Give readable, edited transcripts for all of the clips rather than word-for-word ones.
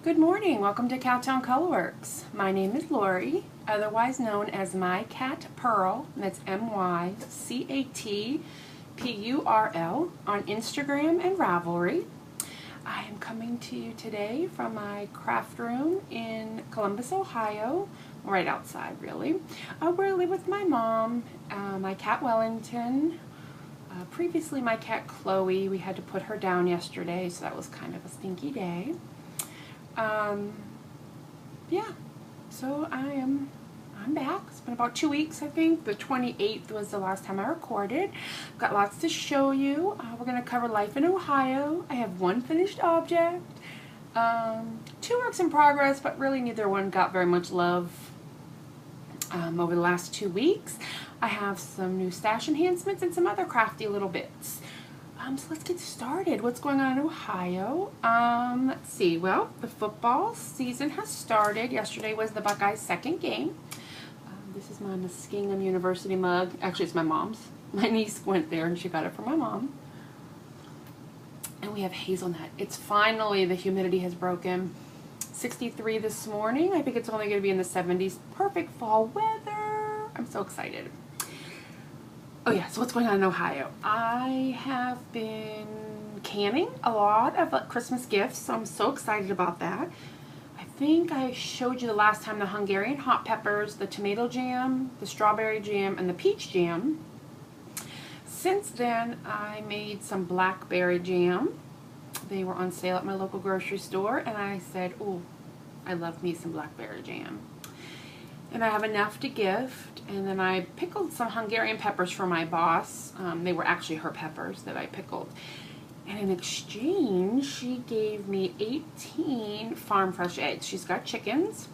Good morning. Welcome to Cowtown Colorworks. My name is Lori, otherwise known as My Cat Pearl. And that's MyCatPurl on Instagram and Ravelry. I am coming to you today from my craft room in Columbus, Ohio, right outside really, where I live with my mom, my cat Wellington. Previously my cat Chloe. We had to put her down yesterday, so that was kind of a stinky day. Yeah, so I'm back. It's been about 2 weeks, I think. The 28th was the last time I recorded. Got lots to show you. We're going to cover life in Ohio. I have one finished object, 2 works in progress, but really neither one got very much love over the last 2 weeks. I have some new stash enhancements and some other crafty little bits. So let's get started. What's going on in Ohio? Let's see. Well, the football season has started. Yesterday was the Buckeyes' second game. This is my Muskingum University mug. Actually, it's my mom's. My niece went there and she got it from my mom. And we have hazelnut. It's finally, the humidity has broken. 63 this morning. I think it's only going to be in the 70s. Perfect fall weather. I'm so excited. Oh yeah, so what's going on in Ohio? I have been canning a lot of Christmas gifts, so I'm so excited about that. I think I showed you the last time the Hungarian hot peppers, the tomato jam, the strawberry jam, and the peach jam. Since then, I made some blackberry jam. They were on sale at my local grocery store, and I said, oh, I love me some blackberry jam. And I have enough to gift, and then I pickled some Hungarian peppers for my boss. They were actually her peppers that I pickled. And in exchange, she gave me 18 farm fresh eggs. She's got chickens,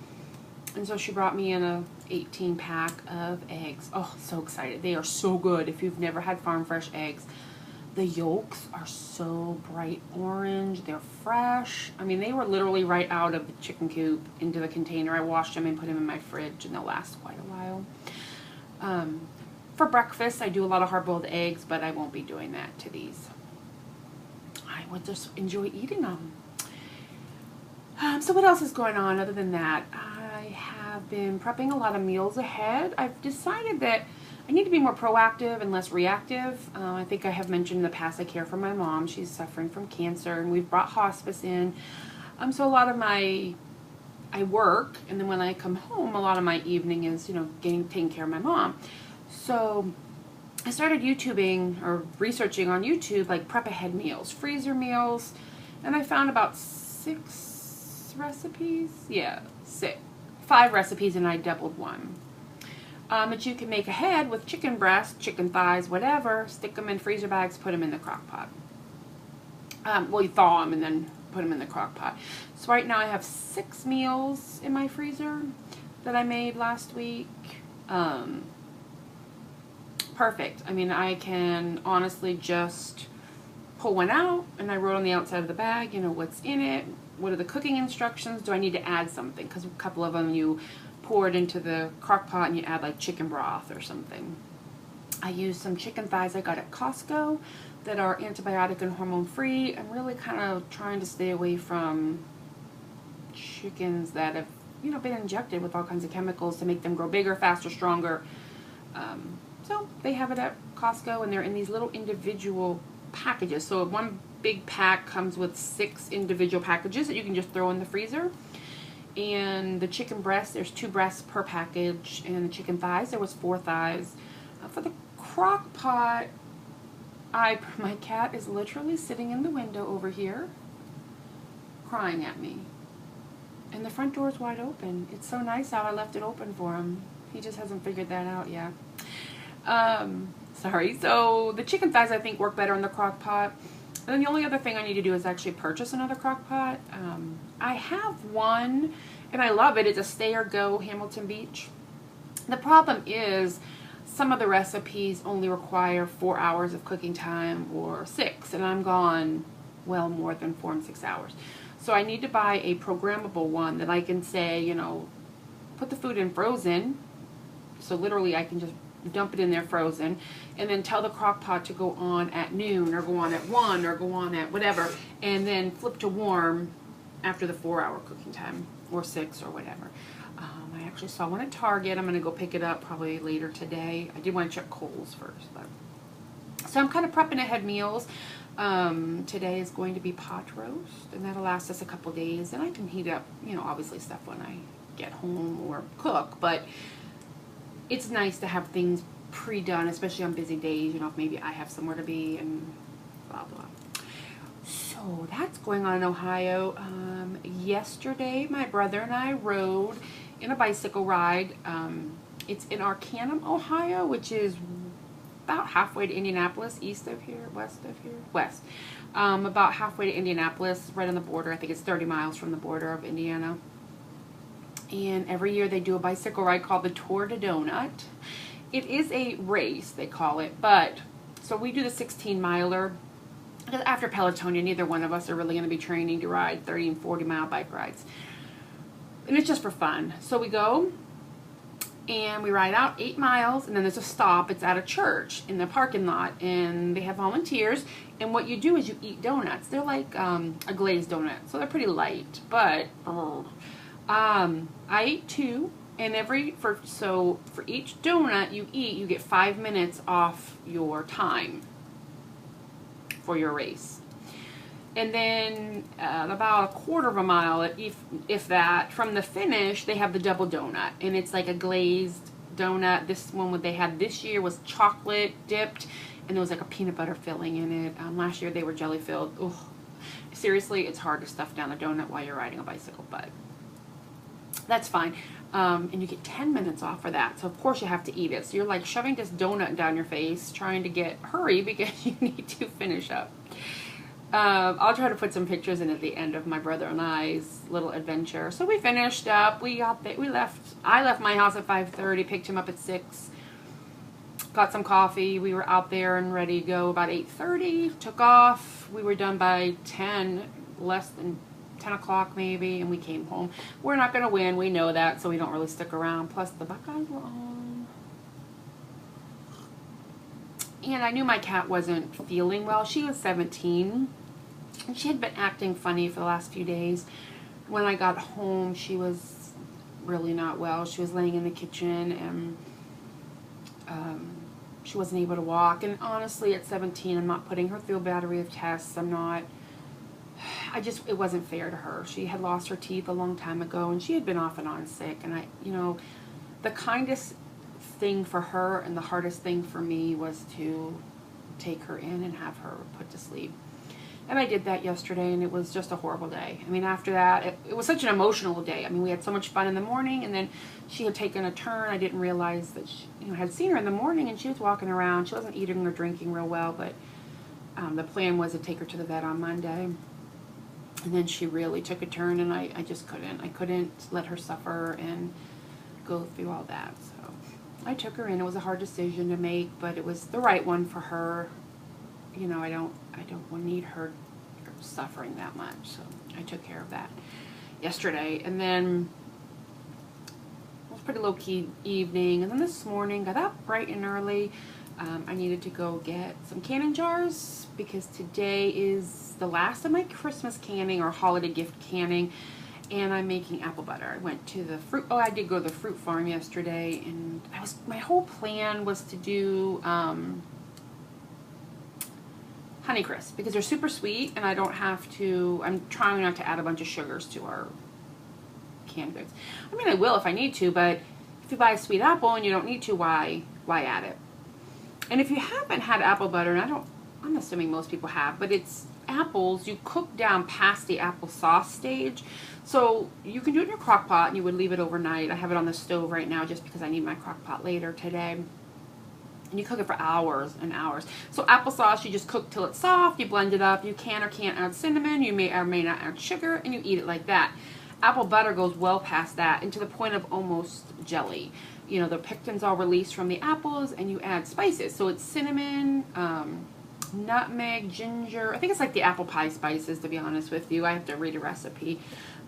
and so she brought me in a 18 pack of eggs. Oh, so excited. They are so good. If you've never had farm fresh eggs, the yolks are so bright orange. They're fresh. I mean, they were literally right out of the chicken coop into the container. I washed them and put them in my fridge, and they'll last quite a while. For breakfast, I do a lot of hard-boiled eggs, but I won't be doing that to these. I would just enjoy eating them. So what else is going on other than that? I have been prepping a lot of meals ahead. I've decided that I need to be more proactive and less reactive. I think I have mentioned in the past I care for my mom. She's suffering from cancer, and we've brought hospice in. So a lot of I work, and then when I come home, a lot of my evening is, taking care of my mom. So I started YouTubing or researching on YouTube, like prep ahead meals, freezer meals, and I found about 6 recipes. Yeah, 5 recipes, and I doubled one. That you can make ahead with chicken breast, chicken thighs, whatever. Stick them in freezer bags, put them in the crock pot. Well, you thaw them and then put them in the crock pot. So right now I have 6 meals in my freezer that I made last week. Perfect. I mean, I can honestly just pull one out, and I wrote on the outside of the bag, what's in it, what are the cooking instructions, do I need to add something? Because a couple of them you pour it into the crock pot and you add like chicken broth or something. I used some chicken thighs I got at Costco that are antibiotic and hormone free. I'm really kind of trying to stay away from chickens that have been injected with all kinds of chemicals to make them grow bigger, faster, stronger. So they have it at Costco, and they're in these little individual packages. So one big pack comes with 6 individual packages that you can just throw in the freezer. And the chicken breast, there's 2 breasts per package, and the chicken thighs, there was 4 thighs. For the crock pot, my cat is literally sitting in the window over here, crying at me. And the front door is wide open. It's so nice out, I left it open for him. He just hasn't figured that out yet. Sorry. So the chicken thighs, I think, work better in the crock pot. And then the only other thing I need to do is actually purchase another crock pot. I have one, and I love it. It's a Stay or Go Hamilton Beach. The problem is some of the recipes only require 4 hours of cooking time or 6, and I'm gone well more than 4 and 6 hours. So I need to buy a programmable one that I can say, put the food in frozen. So literally I can just dump it in there frozen, and then tell the crock pot to go on at noon, or go on at 1, or go on at whatever, and then flip to warm after the 4-hour cooking time, or 6 or whatever. I actually saw one at Target. I'm going to go pick it up probably later today. I did want to check Kohl's first, but so I'm kind of prepping ahead meals. Today is going to be pot roast, and that'll last us a couple days, and I can heat up, you know, obviously stuff when I get home or cook, but it's nice to have things pre-done, especially on busy days, you know, if maybe I have somewhere to be and blah blah. So that's going on in Ohio. Yesterday my brother and I rode in a bicycle ride. It's in Arcanum, Ohio, which is about halfway to Indianapolis, east of here, west of here, west. About halfway to Indianapolis, right on the border. I think it's 30 miles from the border of Indiana. And every year they do a bicycle ride called the Tour de Donut. It is a race, they call it, but so we do the 16-miler. After Pelotonia, neither one of us are really going to be training to ride 30 and 40-mile bike rides. And it's just for fun. So we go and we ride out 8 miles, and then there's a stop. It's at a church in the parking lot, and they have volunteers. And what you do is you eat donuts. They're like a glazed donut, so they're pretty light. But I ate 2, and for each donut you eat, you get 5 minutes off your time for your race. And then about a quarter of a mile, if that, from the finish, they have the double donut, and it's like a glazed donut. This one they had this year was chocolate dipped, and there was like a peanut butter filling in it. Last year they were jelly filled. Ugh. Seriously, it's hard to stuff down a donut while you're riding a bicycle, but that's fine. And you get 10 minutes off for that. So of course you have to eat it. So you're like shoving this donut down your face, trying to hurry because you need to finish up. I'll try to put some pictures in at the end of my brother and I's little adventure. So we finished up. I left my house at 5:30, picked him up at 6, got some coffee. We were out there and ready to go about 8:30. Took off. We were done by 10, less than 10 o'clock maybe, and we came home. We're not going to win. We know that, so we don't really stick around. Plus the Buckeyes were on. And I knew my cat wasn't feeling well. She was 17. And she had been acting funny for the last few days. When I got home, she was really not well. She was laying in the kitchen, and she wasn't able to walk. And honestly, at 17, I'm not putting her through a battery of tests. It wasn't fair to her. She had lost her teeth a long time ago, and she had been off and on sick. And the kindest thing for her and the hardest thing for me was to take her in and have her put to sleep. And I did that yesterday, and it was just a horrible day. I mean, after that, it was such an emotional day. I mean, we had so much fun in the morning, and then she had taken a turn. I didn't realize that I had seen her in the morning, and she was walking around. She wasn't eating or drinking real well, but the plan was to take her to the vet on Monday. And then she really took a turn, and I just couldn't. I couldn't let her suffer and go through all that. So I took her in. It was a hard decision to make, but it was the right one for her. I don't need her suffering that much. So I took care of that yesterday. And then it was a pretty low-key evening. And then this morning, got up bright and early. I needed to go get some canning jars because today is the last of my Christmas canning or holiday gift canning, and I'm making apple butter. I went to the fruit. Oh, I did go to the fruit farm yesterday, and my whole plan was to do Honeycrisp because they're super sweet, and I don't have to. I'm trying not to add a bunch of sugars to our canned goods. I mean, I will if I need to, but if you buy a sweet apple and you don't need to, why add it? And if you haven't had apple butter, and I'm assuming most people have, but it's apples you cook down past the applesauce stage. So you can do it in your crock pot, and you would leave it overnight. I have it on the stove right now just because I need my crock pot later today. And you cook it for hours and hours. So applesauce, you just cook till it's soft, you blend it up. You can or can't add cinnamon, you may or may not add sugar, and you eat it like that. Apple butter goes well past that, and to the point of almost jelly. The pectin's all released from the apples, and you add spices. So it's cinnamon, nutmeg, ginger. I think it's like the apple pie spices, to be honest with you. I have to read a recipe.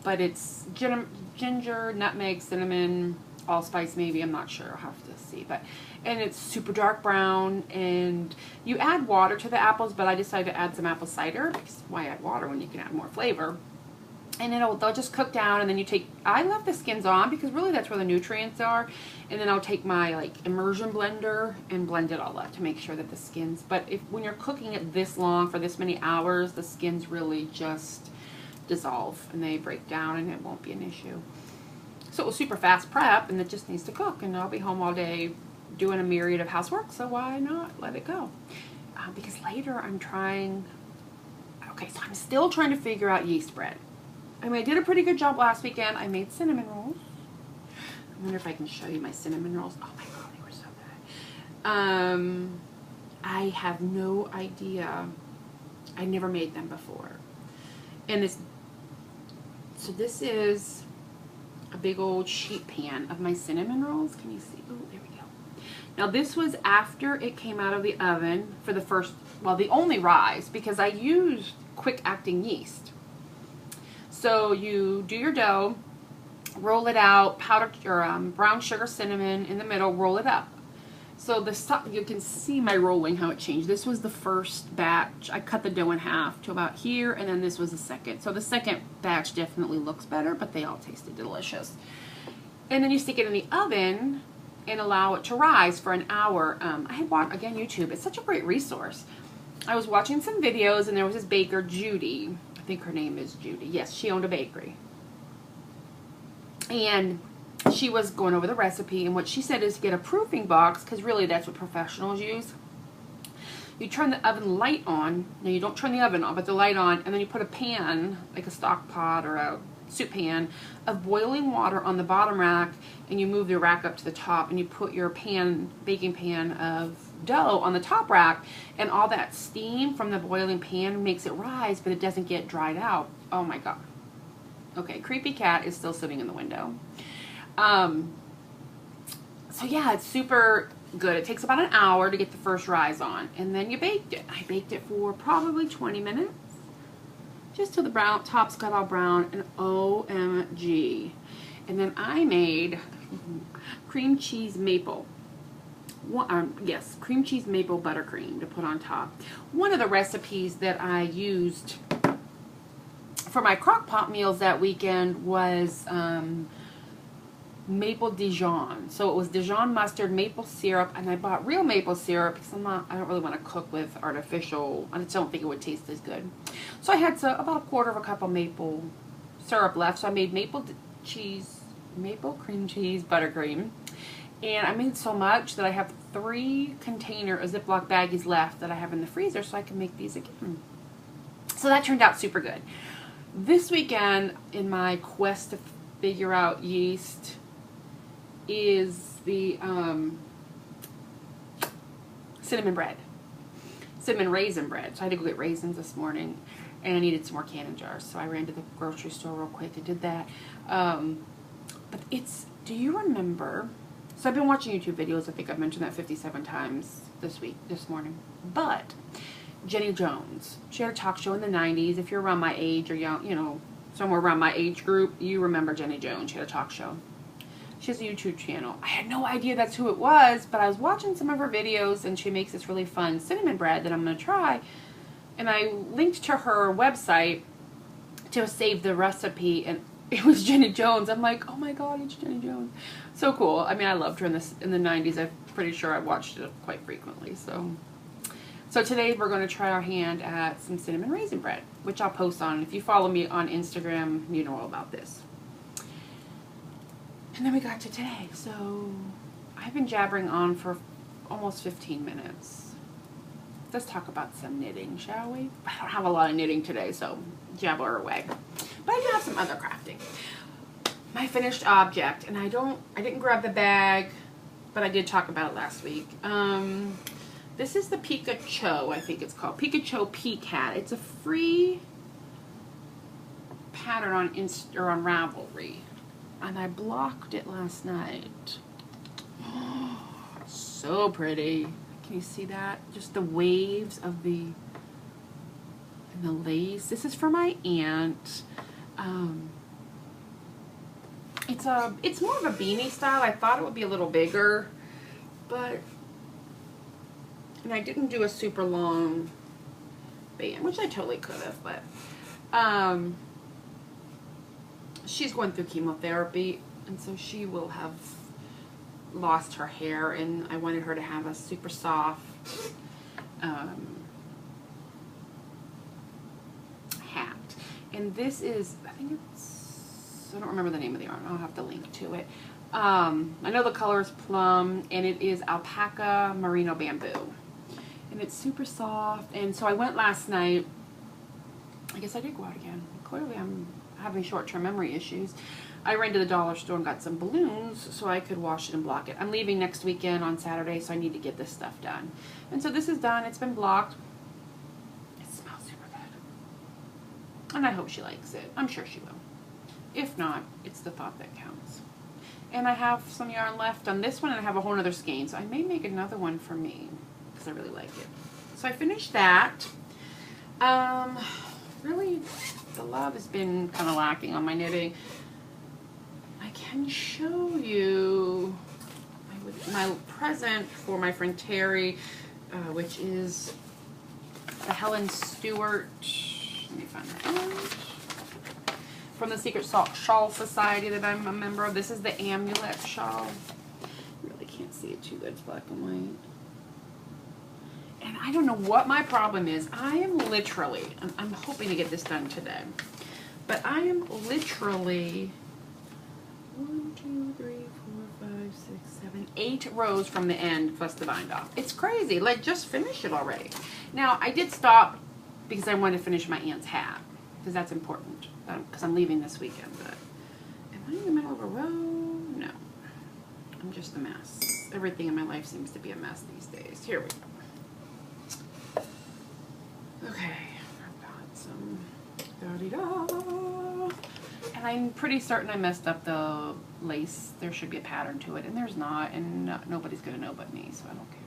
But it's ginger, nutmeg, cinnamon, allspice maybe. I'm not sure. I'll have to see. And it's super dark brown. And you add water to the apples, but I decided to add some apple cider. Because why add water when you can add more flavor? And they'll just cook down, and then you take, I left the skins on because really that's where the nutrients are. And then I'll take my like immersion blender and blend it all up to make sure that the skins, but when you're cooking it this long for this many hours, the skins really just dissolve and they break down and it won't be an issue. So it was super fast prep and it just needs to cook, and I'll be home all day doing a myriad of housework, so why not let it go? Because later I'm still trying to figure out yeast bread. I mean, I did a pretty good job last weekend. I made cinnamon rolls. I wonder if I can show you my cinnamon rolls. Oh my god, they were so good. I have no idea. I never made them before. And this is a big old sheet pan of my cinnamon rolls. Can you see? Oh, there we go. Now this was after it came out of the oven for the first, well, the only rise, because I used quick acting yeast. So you do your dough, roll it out, powdered or brown sugar, cinnamon in the middle, roll it up. So the stuff, you can see my rolling, how it changed. This was the first batch. I cut the dough in half to about here, and then this was the second. So the second batch definitely looks better, but they all tasted delicious. And then you stick it in the oven and allow it to rise for an hour. I had watched, again, YouTube. It's such a great resource. I was watching some videos, and there was this baker, Judy. I think her name is Judy. Yes, she owned a bakery. And she was going over the recipe, and what she said is to get a proofing box, because really that's what professionals use. You turn the oven light on. Now you don't turn the oven on, but the light on, and then you put a pan, like a stock pot or a soup pan, of boiling water on the bottom rack, and you move the rack up to the top, and you put your baking pan of dough on the top rack, and all that steam from the boiling pan makes it rise, but it doesn't get dried out. Oh my god. Okay, creepy cat is still sitting in the window. So yeah, it's super good. It takes about an hour to get the first rise on, and then you baked it. I baked it for probably 20 minutes, just till the tops got all brown, and OMG. And then I made cream cheese maple. Yes, cream cheese maple buttercream to put on top. One of the recipes that I used for my crock pot meals that weekend was maple Dijon. So it was Dijon mustard, maple syrup, and I bought real maple syrup because I don't really want to cook with artificial. I just don't think it would taste as good. So I had about a quarter of a cup of maple syrup left. So I made maple cream cheese buttercream. And I made so much that I have 3 Ziploc baggies left that I have in the freezer, so I can make these again. So that turned out super good. This weekend, in my quest to figure out yeast, is the cinnamon raisin bread. So I had to go get raisins this morning, and I needed some more canning jars, so I ran to the grocery store real quick and did that. But do you remember? So I've been watching YouTube videos. I think I've mentioned that 57 times this morning. But Jenny Jones, she had a talk show in the 90s. If you're around my age or young, somewhere around my age group, you remember Jenny Jones. She had a talk show. She has a YouTube channel. I had no idea that's who it was, but I was watching some of her videos, and she makes this really fun cinnamon bread that I'm going to try. And I linked to her website to save the recipe, and it was Jenny Jones. I'm like, oh my god, it's Jenny Jones. So cool. I mean, I loved her in the 90s. I'm pretty sure I watched it quite frequently. So today we're going to try our hand at some cinnamon raisin bread, which I'll post on. If you follow me on Instagram, you know all about this. And then we got to today. So I've been jabbering on for almost 15 minutes. Let's talk about some knitting, shall we? I don't have a lot of knitting today, so jabber away. But I do have some other crafting. My finished object, and I didn't grab the bag, but I did talk about it last week. This is the Pikachu, I think it's called. Pikachu Peacat. It's a free pattern on Ravelry. And I blocked it last night. Oh, so pretty. Can you see that? Just the waves of the lace. This is for my aunt. It's more of a beanie style. I thought it would be a little bigger, and I didn't do a super long band, which I totally could have, but she's going through chemotherapy, and so she will have lost her hair, and I wanted her to have a super soft hat. And this is, I think it's, I don't remember the name of the yarn. I'll have to link to it. I know the color is plum, and it is alpaca merino bamboo. And it's super soft. And so I went last night. I guess I did go out again. Clearly I'm having short-term memory issues. I ran to the dollar store and got some balloons so I could wash it and block it. I'm leaving next weekend on Saturday, so I need to get this stuff done. And so this is done. It's been blocked. It smells super good. And I hope she likes it. I'm sure she will. If not, it's the thought that counts. And I have some yarn left on this one, and I have a whole other skein. So I may make another one for me because I really like it. So I finished that. Really, the love has been kind of lacking on my knitting. I can show you my present for my friend Terry, which is the Helen Stewart, let me find that, from the Secret Shawl Society that I'm a member of. This is the Amulet shawl. Really can't see it too good, it's black and white. And I don't know what my problem is. I am literally, I'm hoping to get this done today, but I am literally 1, 2, 3, 4, 5, 6, 7, 8 rows from the end plus the bind off. It's crazy. Like, just finish it already. Now, I did stop because I wanted to finish my aunt's hat, because that's important, because I'm leaving this weekend. But am I in the middle of a row? No. I'm just a mess. Everything in my life seems to be a mess these days. Here we go. Okay, I've got some da-dee-da. And I'm pretty certain I messed up the lace. There should be a pattern to it, and there's not, and nobody's going to know but me, so I don't care.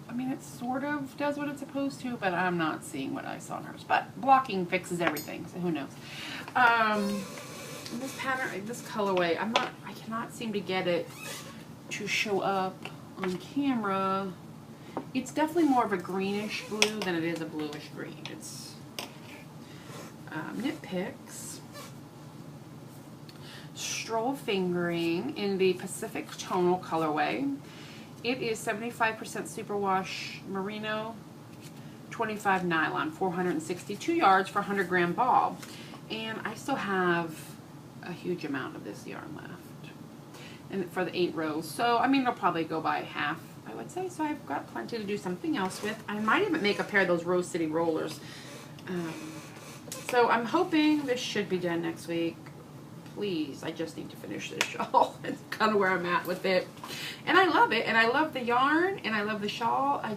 I mean, it sort of does what it's supposed to, but I'm not seeing what I saw in hers. But blocking fixes everything, so who knows. This pattern, this colorway, I cannot seem to get it to show up on camera. It's definitely more of a greenish blue than it is a bluish green. It's Knit Picks Stroll Fingering in the Pacific Tonal colorway. It is 75% superwash merino, 25 nylon, 462 yards for 100 gram ball. And I still have a huge amount of this yarn left, and for the 8 rows. So I mean, it'll probably go by half, I would say. So I've got plenty to do something else with. I might even make a pair of those Rose City rollers. So I'm hoping this should be done next week. Please, I just need to finish this shawl. It's kind of where I'm at with it. And I love it, and I love the yarn, and I love the shawl. I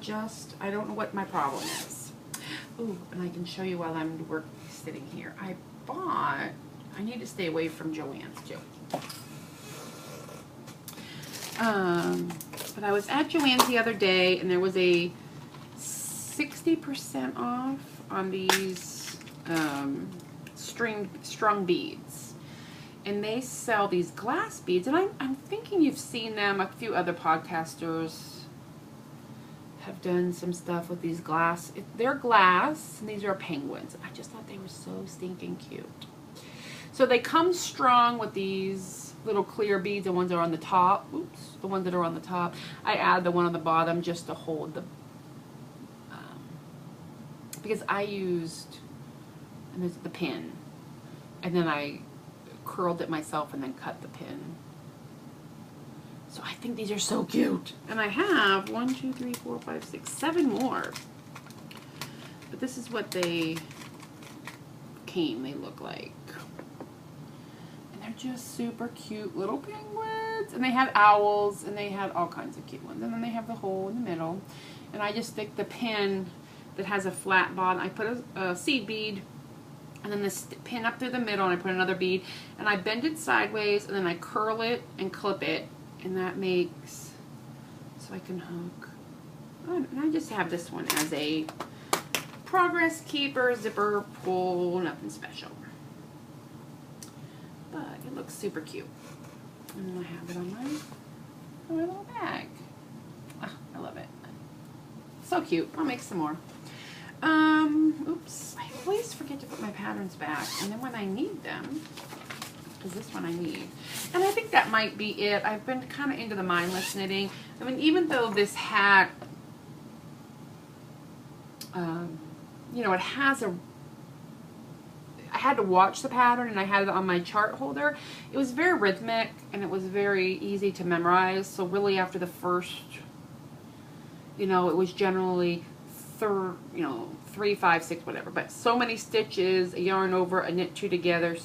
don't know what my problem is. Ooh, and I can show you while I'm sitting here. I need to stay away from Joann's too. But I was at Joann's the other day, and there was a 60% off on these strung beads. And they sell these glass beads, and I'm thinking you've seen them. A few other podcasters have done some stuff with these glass. They're glass, and these are penguins. I just thought they were so stinking cute. So they come strung with these little clear beads, the ones that are on the top. Oops, the ones that are on the top. I add the one on the bottom just to hold the, because I used, and there's the pin, and then I curled it myself and then cut the pin. So I think these are so cute. And I have 1, 2, 3, 4, 5, 6, 7 more. But this is what they look like. And they're just super cute little penguins. And they had owls, and they had all kinds of cute ones. And then they have the hole in the middle. And I just stick the pin that has a flat bottom. I put a seed bead, and then this pin up through the middle, and I put another bead, and I bend it sideways, and then I curl it and clip it, and that makes, so I can hook. Oh, and I just have this one as a progress keeper, zipper, pull, nothing special. But it looks super cute. And then I have it on my little bag. Ah, I love it. So cute. I'll make some more. Oops, I always forget to put my patterns back, and then when I need them, because this one I need. And I think that might be it. I've been kind of into the mindless knitting. I mean, even though this hat, you know, it has a, I had to watch the pattern and I had it on my chart holder. It was very rhythmic and it was very easy to memorize. So really after the first, you know, it was generally you know, 3, 5, 6, whatever. But so many stitches, a yarn over, a knit 2 together,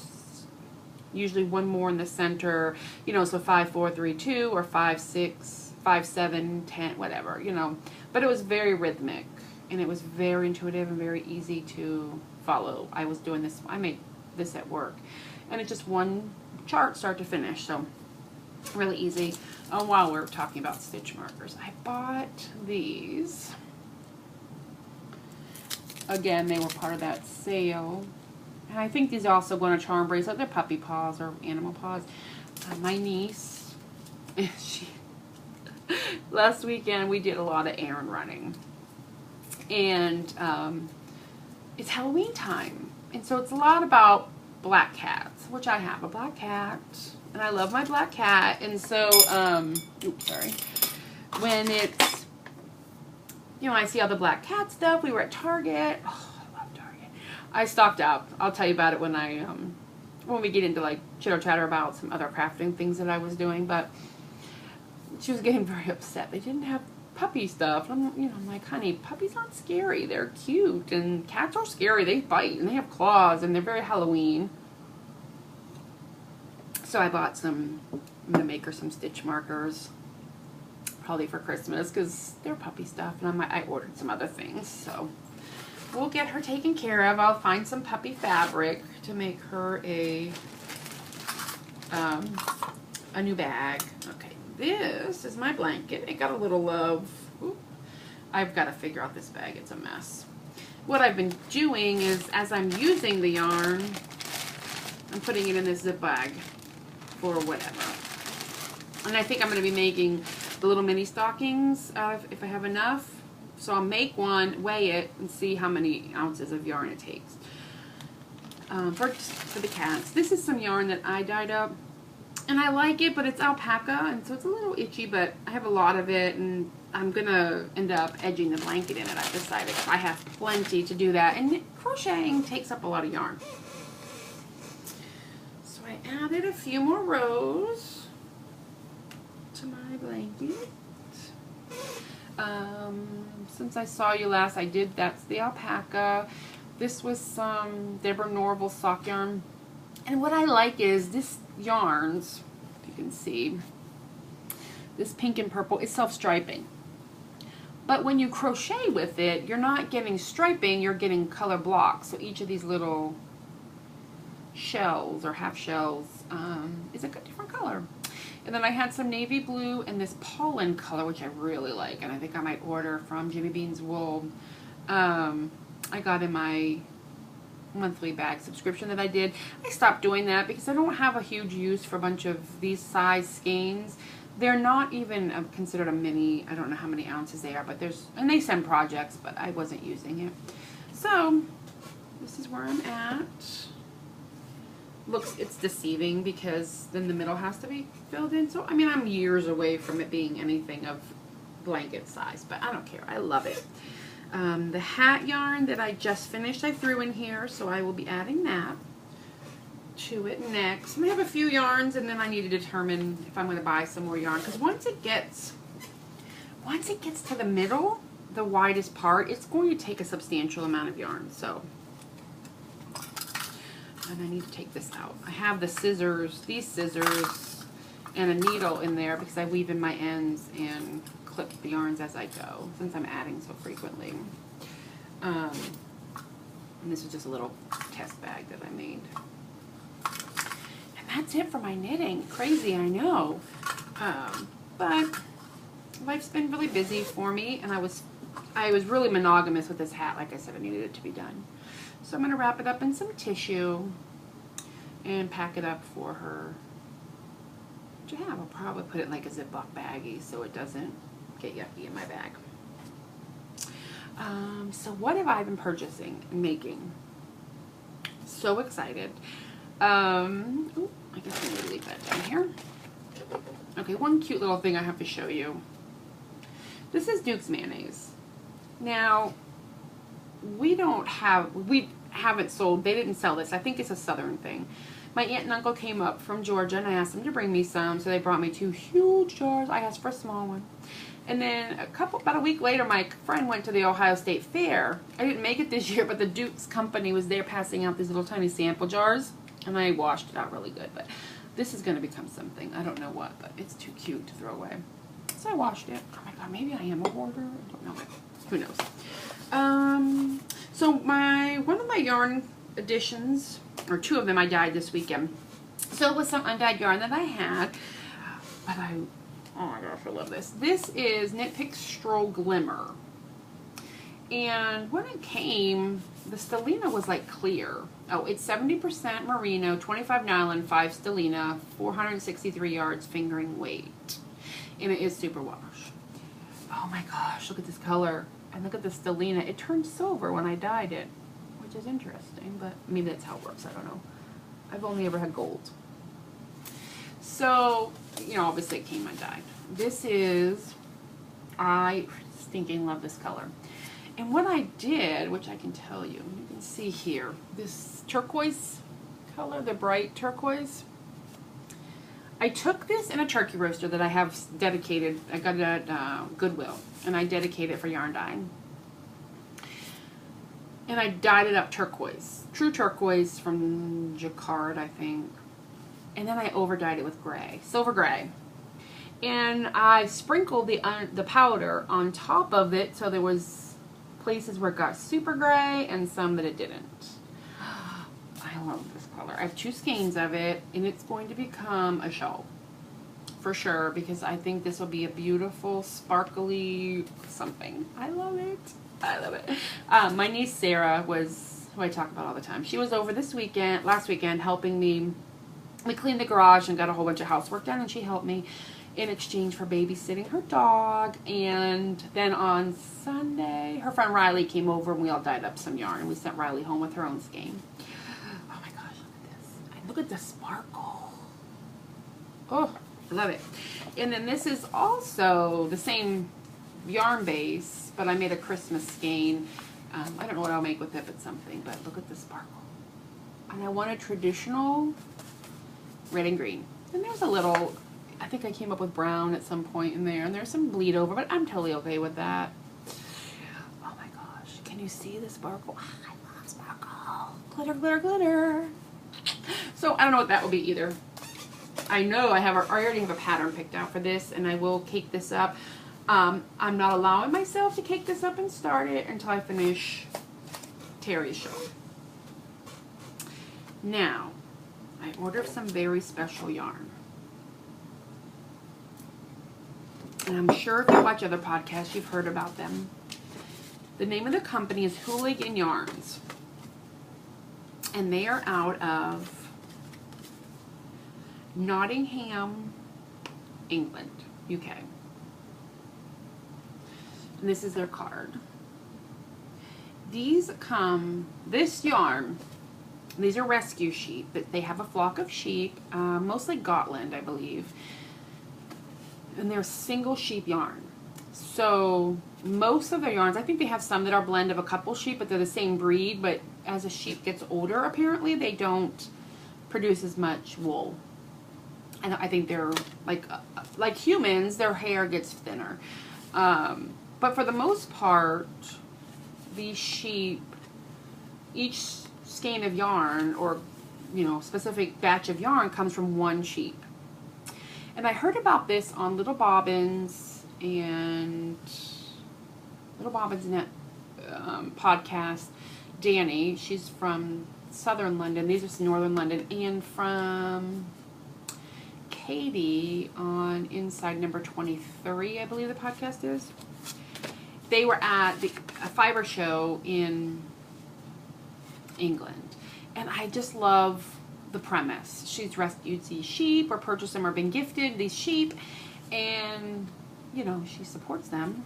usually one more in the center, you know, so 5, 4, 3, 2, or 5, 6, 5, 7, 10, whatever, you know. But it was very rhythmic and it was very intuitive and very easy to follow. I was doing this, I made this at work, and it's just one chart start to finish, so really easy. While we're talking about stitch markers, I bought these. Again, they were part of that sale, and I think these are also going to charm bracelet. They're puppy paws or animal paws. My niece, last weekend we did a lot of errand running, and it's Halloween time, and so it's a lot about black cats, which I have a black cat, and I love my black cat, and so, oops, sorry, when it's, you know, I see all the black cat stuff. We were at Target. Oh, I love Target. I stocked up. I'll tell you about it when I, when we get into like chitter chatter about some other crafting things that I was doing, but she was getting very upset. They didn't have puppy stuff. I'm, you know, I'm like, honey, puppies aren't scary. They're cute, and cats are scary. They bite and they have claws, and they're very Halloween. So I bought some. I'm gonna make her some stitch markers, probably for Christmas, because they're puppy stuff, and I ordered some other things. So we'll get her taken care of. I'll find some puppy fabric to make her a new bag. Okay. This is my blanket. It got a little love. Ooh. I've got to figure out this bag. It's a mess. What I've been doing is, as I'm using the yarn, I'm putting it in this zip bag for whatever. And I think I'm going to be making the little mini stockings if I have enough. So I'll make one, weigh it, and see how many ounces of yarn it takes. For the cats. This is some yarn that I dyed up. And I like it, but it's alpaca, and so it's a little itchy, but I have a lot of it, and I'm going to end up edging the blanket in it. I've decided I have plenty to do that, and crocheting takes up a lot of yarn. So I added a few more rows to my blanket. Since I saw you last, that's the alpaca. This was some Deborah Norville sock yarn. And what I like is this yarns, if you can see, this pink and purple is self-striping. But when you crochet with it, you're not getting striping, you're getting color blocks. So each of these little shells or half shells is a different color. And then I had some navy blue and this pollen color, which I really like, and I think I might order from Jimmy Bean's Wool. I got in my monthly bag subscription that I did. I stopped doing that because I don't have a huge use for a bunch of these size skeins. They're not even considered a mini. I don't know how many ounces they are, but and they send projects, but I wasn't using it. So this is where I'm at. It's deceiving because then the middle has to be filled in. So I mean, I'm years away from it being anything of blanket size, but I don't care. I love it. The hat yarn that I just finished, I threw in here, so I will be adding that to it next. I have a few yarns, and then I need to determine if I'm going to buy some more yarn, because once it gets to the middle, the widest part, it's going to take a substantial amount of yarn. So, and I need to take this out. I have the scissors, these scissors, and a needle in there because I weave in my ends and clip the yarns as I go, since I'm adding so frequently. And this is just a little test bag that I made. And that's it for my knitting. Crazy, I know. But life's been really busy for me, and I was really monogamous with this hat. Like I said, I needed it to be done. So I'm going to wrap it up in some tissue and pack it up for her to have. I'll probably put it in like a Ziploc baggie so it doesn't get yucky in my bag. So what have I been purchasing and making? So excited. Ooh, I guess I'm going to leave that down here. Okay, one cute little thing I have to show you. This is Duke's mayonnaise. Now, we haven't sold, they didn't sell this. I think it's a southern thing. My aunt and uncle came up from Georgia and I asked them to bring me some, so they brought me 2 huge jars. I asked for a small one. And then about a week later, my friend went to the Ohio State Fair. I didn't make it this year, but the Duke's company was there passing out these little tiny sample jars, and I washed it out really good. But this is going to become something. I don't know what, but it's too cute to throw away. So I washed it. Oh my God, maybe I am a hoarder. I don't know. Who knows? So one of my yarn additions, or 2 of them, I dyed this weekend. So it was some undyed yarn that I had, but oh my gosh, I love this. This is Knit Pick Stroll Glimmer. And when it came, the stellina was like clear. Oh, it's 70% merino, 25 nylon, 5 stellina, 463 yards fingering weight. And it is super wash. Oh my gosh, look at this color. And look at the stellina. It turned silver when I dyed it, which is interesting, but maybe that's how it works. I don't know. I've only ever had gold. So, you know, obviously it came undyed. This is, I stinking love this color. And what I did, which I can tell you can see here, this turquoise color, the bright turquoise. I took this in a turkey roaster that I have dedicated. I got it at Goodwill, and I dedicated it for yarn dyeing. And I dyed it up turquoise, true turquoise from Jacquard, I think. And then I over dyed it with gray, silver gray. And I sprinkled the powder on top of it, so there was places where it got super gray and some that it didn't. I love this color. I have 2 skeins of it, and it's going to become a shawl for sure, because I think this will be a beautiful, sparkly something. I love it. I love it. My niece Sarah was, who I talk about all the time, she was over last weekend, helping me. We cleaned the garage and got a whole bunch of housework done, and she helped me in exchange for babysitting her dog. And then on Sunday, her friend Riley came over, and we all dyed up some yarn, and we sent Riley home with her own skein. Oh my gosh, look at this. And look at the sparkle. Oh, I love it. And then this is also the same yarn base, but I made a Christmas skein. I don't know what I'll make with it, but something. But look at the sparkle. And I want a traditional red and green. And there's a little, I think I came up with brown at some point in there, and there's some bleed over, but I'm totally okay with that. Oh my gosh, can you see the sparkle? I love sparkle. Glitter, glitter, glitter. So I don't know what that will be either. I know I already have a pattern picked out for this, and I will cake this up. I'm not allowing myself to cake this up and start it until I finish Terry's show. Now, I ordered some very special yarn. And I'm sure if you watch other podcasts, you've heard about them. The name of the company is Hooligan Yarns. And they are out of Nottingham, England, UK. And this is their card. This yarn, these are rescue sheep. They have a flock of sheep, mostly Gotland, I believe. And they're single sheep yarn. So most of their yarns, I think they have some that are a blend of a couple sheep, but they're the same breed. But as a sheep gets older, apparently, they don't produce as much wool. And I think they're like humans, their hair gets thinner. But for the most part, these sheep, each skein of yarn or, specific batch of yarn comes from one sheep. And I heard about this on Little Bobbins and Net podcast. Danny, she's from southern London. These are northern London. And from Katie on Inside Number 23, I believe the podcast is. They were at a fiber show in England. And I just love the premise. She's rescued these sheep or purchased them or been gifted these sheep. And, she supports them.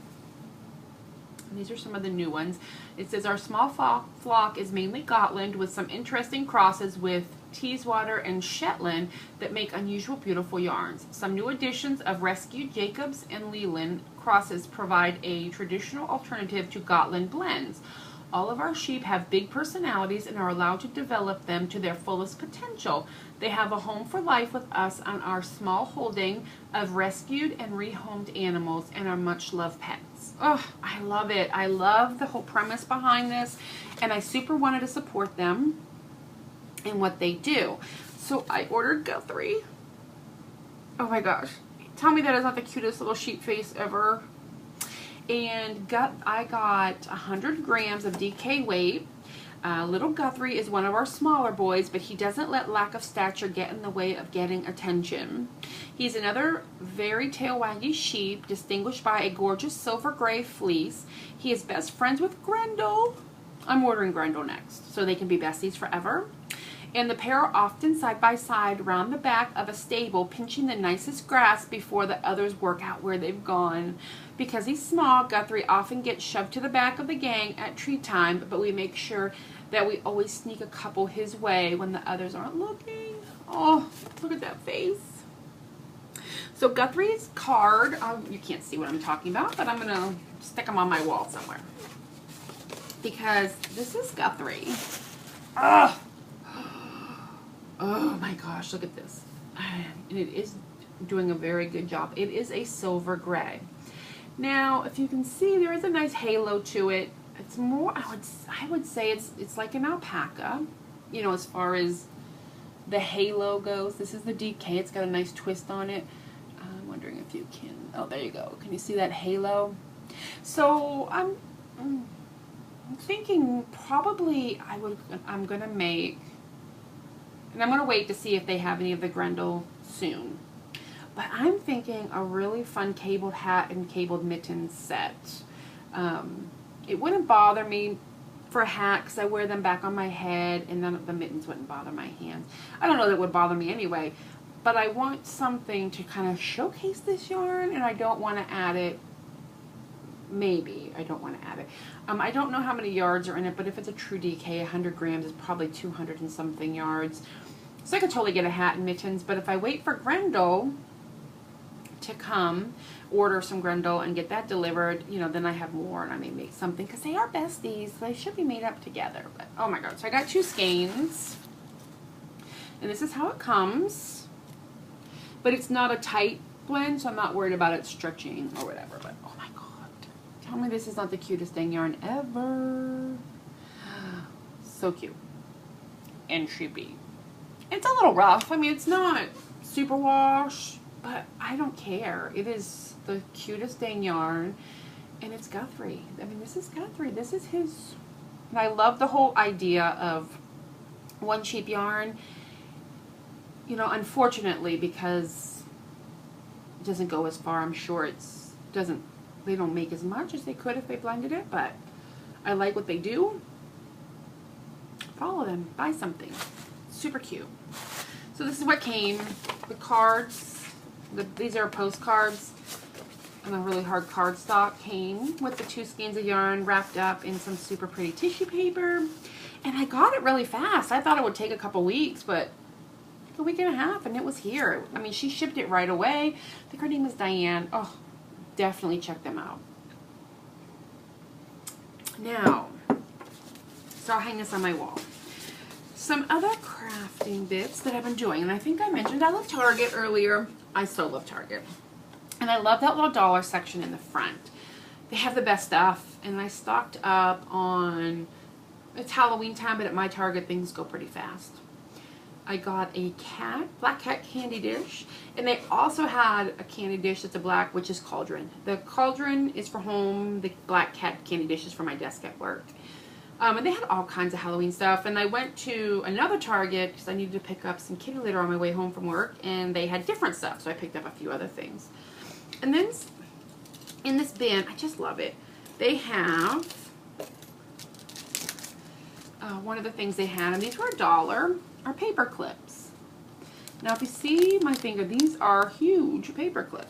And these are some of the new ones. It says, our small flock is mainly Gotland with some interesting crosses with Teeswater, and Shetland that make unusual, beautiful yarns. Some new additions of rescued Jacobs and Leland crosses provide a traditional alternative to Gotland blends. All of our sheep have big personalities and are allowed to develop them to their fullest potential. They have a home for life with us on our small holding of rescued and rehomed animals and are much loved pets. Oh, I love it. I love the whole premise behind this, and I super wanted to support them and what they do. So I ordered Guthrie. Oh my gosh. Tell me that is not the cutest little sheep face ever. And I got 100 grams of DK weight. Little Guthrie is one of our smaller boys, but he doesn't let lack of stature get in the way of getting attention. He's another very tail-waggy sheep, distinguished by a gorgeous silver gray fleece. He is best friends with Grendel. I'm ordering Grendel next, so they can be besties forever. And the pair are often side by side around the back of a stable, pinching the nicest grass before the others work out where they've gone. Because he's small, Guthrie often gets shoved to the back of the gang at treat time, but we make sure that we always sneak a couple his way when the others aren't looking. Oh, look at that face. So Guthrie's card, you can't see what I'm talking about, but I'm going to stick them on my wall somewhere. Because this is Guthrie. Ugh. Oh my gosh, look at this. And it is doing a very good job. It is a silver gray. Now, if you can see, there is a nice halo to it. It's more, I would say it's like an alpaca, you know, as far as the halo goes. This is the DK. It's got a nice twist on it. I'm wondering if you can, oh, there you go. Can you see that halo? So I'm thinking probably I'm going to make, and I'm going to wait to see if they have any of the Grendel soon. But I'm thinking a really fun cabled hat and cabled mittens set. It wouldn't bother me for a hat because I wear them back on my head, and then the mittens wouldn't bother my hands. I don't know that it would bother me anyway, but I want something to kind of showcase this yarn, and I don't want to add it. Maybe I don't want to add it. I don't know how many yards are in it, but if it's a true DK, 100 grams is probably 200 and something yards. So I could totally get a hat and mittens, but if I wait for Grendel to come, order some Grendel and get that delivered, you know, then I have more and I may make something, because they are besties, so they should be made up together. But oh my god, so I got 2 skeins, and this is how it comes, but it's not a tight blend, so I'm not worried about it stretching or whatever. But oh my god, tell me this is not the cutest dang yarn ever. So cute and sheepy. It's a little rough. I mean, it's not super wash, but I don't care. It is the cutest dang yarn, and it's Guthrie. I mean, this is Guthrie. This is his. And I love the whole idea of one cheap yarn. You know, unfortunately, because it doesn't go as far, I'm sure they don't make as much as they could if they blended it, but I like what they do. Follow them. Buy something. Super cute. So this is what came. The cards. These are postcards and a really hard cardstock came with the 2 skeins of yarn wrapped up in some super pretty tissue paper. And I got it really fast. I thought it would take a couple weeks, but a week and a half and it was here. I mean, she shipped it right away. I think her name is Diane. Oh, definitely check them out. Now, so I'll hang this on my wall. Some other crafting bits that I've been doing, and I think I mentioned I love Target earlier. I still love Target. And I love that little dollar section in the front. They have the best stuff, and I stocked up on, it's Halloween time, but at my Target things go pretty fast. I got a black cat candy dish, and they also had a candy dish that's a black, which is cauldron. The cauldron is for home, the black cat candy dish is for my desk at work. And they had all kinds of Halloween stuff, and I went to another Target because I needed to pick up some kitty litter on my way home from work, and they had different stuff, so I picked up a few other things. And then in this bin, I just love it, they have one of the things they had, and these were $1, are paper clips. Now if you see my finger, these are huge paper clips.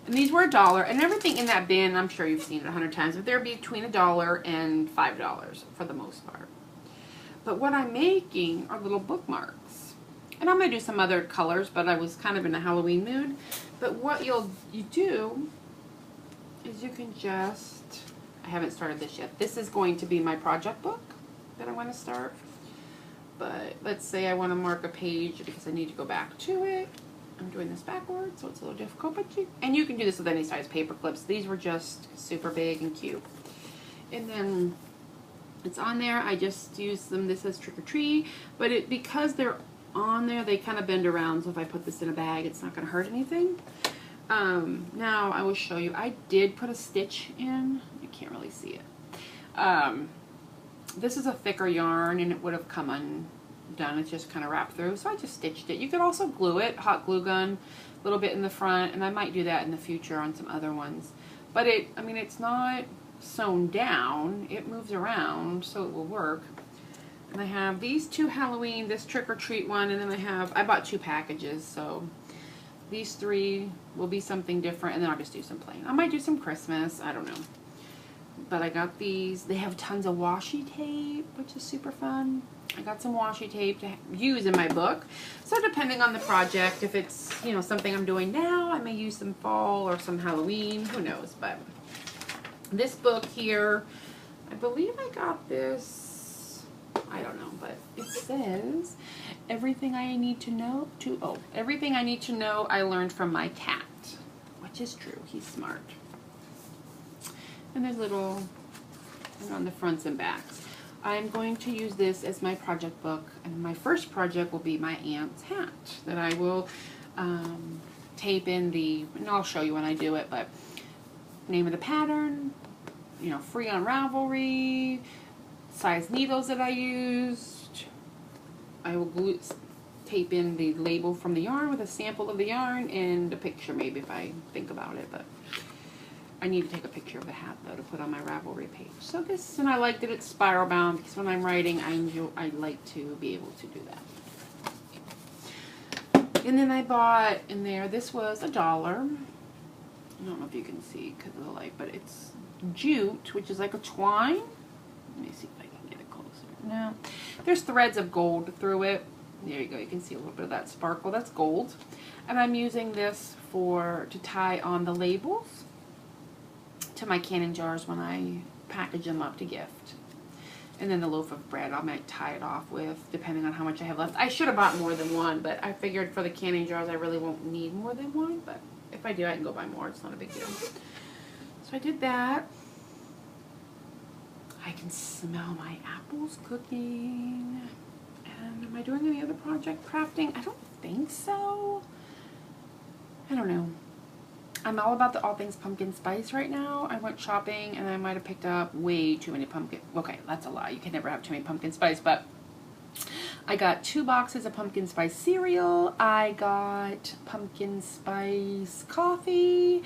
And these were $1, and everything in that bin, I'm sure you've seen it 100 times, but they're between $1 and $5 for the most part. But what I'm making are little bookmarks. And I'm going to do some other colors, but I was kind of in a Halloween mood. But what you do is you can just, I haven't started this yet. This is going to be my project book that I want to start. But let's say I want to mark a page because I need to go back to it. I'm doing this backwards, so it's a little difficult, but you can do this with any size paper clips. These were just super big and cute. And then it's on there. I just use them. This says trick or treat, but because they're on there, they kind of bend around. So if I put this in a bag, it's not going to hurt anything. Now I will show you. I did put a stitch in. You can't really see it. This is a thicker yarn, and it would have come undone. It's just kind of wrapped through, so I just stitched it. You could also glue it, hot glue gun, a little bit in the front, and I might do that in the future on some other ones. But I mean, it's not sewn down. It moves around, so it will work. And I have these two Halloween, this trick or treat one, and then I bought 2 packages, so these 3 will be something different, and then I'll just do some plain. I might do some Christmas, I don't know. But I got these. They have tons of washi tape, which is super fun. I got some washi tape to use in my book. So depending on the project, if it's, you know, something I'm doing now, I may use some fall or some Halloween, who knows. But this book here, I believe I got this, I don't know, but it says everything I need to know everything I need to know I learned from my cat, which is true. He's smart. And there's little, and on the fronts and backs. I'm going to use this as my project book, and my first project will be my aunt's hat that I will tape in and I'll show you when I do it, but name of the pattern, you know, free on Ravelry, size needles that I used. I will tape in the label from the yarn with a sample of the yarn and a picture maybe if I think about it, but I need to take a picture of the hat though to put on my Ravelry page. So this, and I like that it's spiral bound because when I'm writing, I like to be able to do that. And then I bought in there, this was $1. I don't know if you can see because of the light, but it's jute, which is like a twine. Let me see if I can get it closer. No, there's threads of gold through it. There you go. You can see a little bit of that sparkle. That's gold. And I'm using this to tie on the labels to my canning jars when I package them up to gift. And then the loaf of bread I might tie it off with, depending on how much I have left. I should have bought more than one, but I figured for the canning jars I really won't need more than one, but if I do I can go buy more. It's not a big deal. So I did that. I can smell my apples cooking. And am I doing any other project crafting? I don't think so. I don't know. I'm all about the all things pumpkin spice right now. I went shopping and I might have picked up way too many pumpkin. Okay, that's a lie. You can never have too many pumpkin spice, but I got 2 boxes of pumpkin spice cereal. I got pumpkin spice coffee.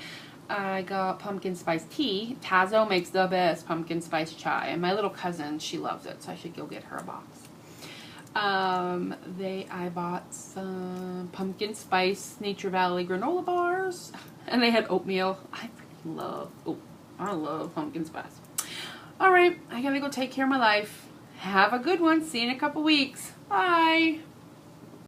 I got pumpkin spice tea. Tazo makes the best pumpkin spice chai, and my little cousin, she loves it, so I should go get her a box. I bought some pumpkin spice Nature Valley granola bars, and they had oatmeal. I love pumpkin spice. All right, I gotta go take care of my life. Have a good one. See you in a couple weeks. Bye.